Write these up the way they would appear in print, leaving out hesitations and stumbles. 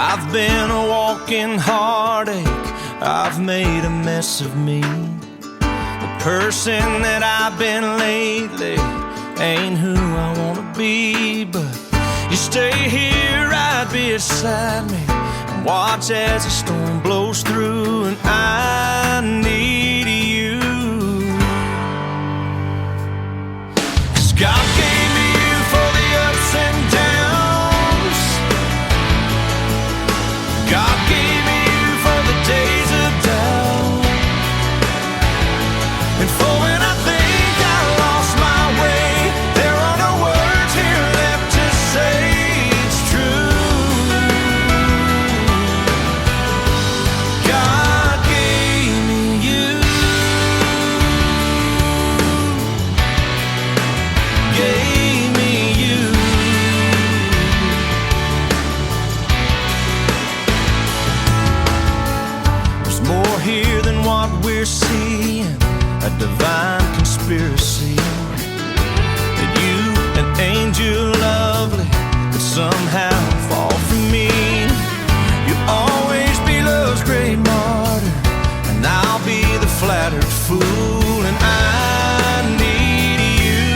I've been a walking heartache, I've made a mess of me. The person that I've been lately ain't who I wanna be. But you stay here right beside me and watch as the storm blows through, and I need you. 'Cause God gave me you for the ups and downs. God gave me you for the days of doubt, and for when I think I lost my way, there are no words here left to say it's true. God gave me you, gave me you. There's more here than what we're seeing, a divine conspiracy, that you, an angel lovely, could somehow fall for me. You'll always be love's great martyr, and I'll be the flattered fool, and I need you.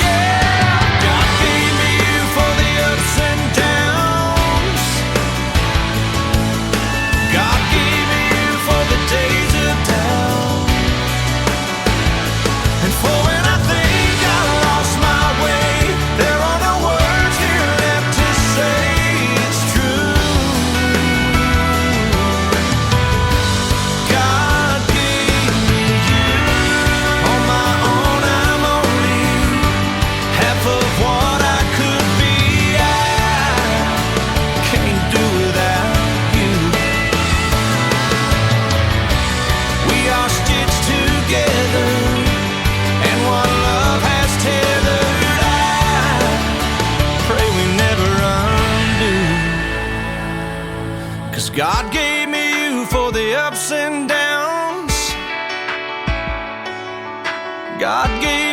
Yeah, God gave me you for the ups and downs. God gave me you for the days of doubt, and for when I think I lost my way, there are no words here left to say it's true. God gave me you. On my own I'm only half of what I could be. I can't do without you. We are stitched together, and what love has tethered, I pray we never undo. 'Cause God gave me you for the ups and downs. God gave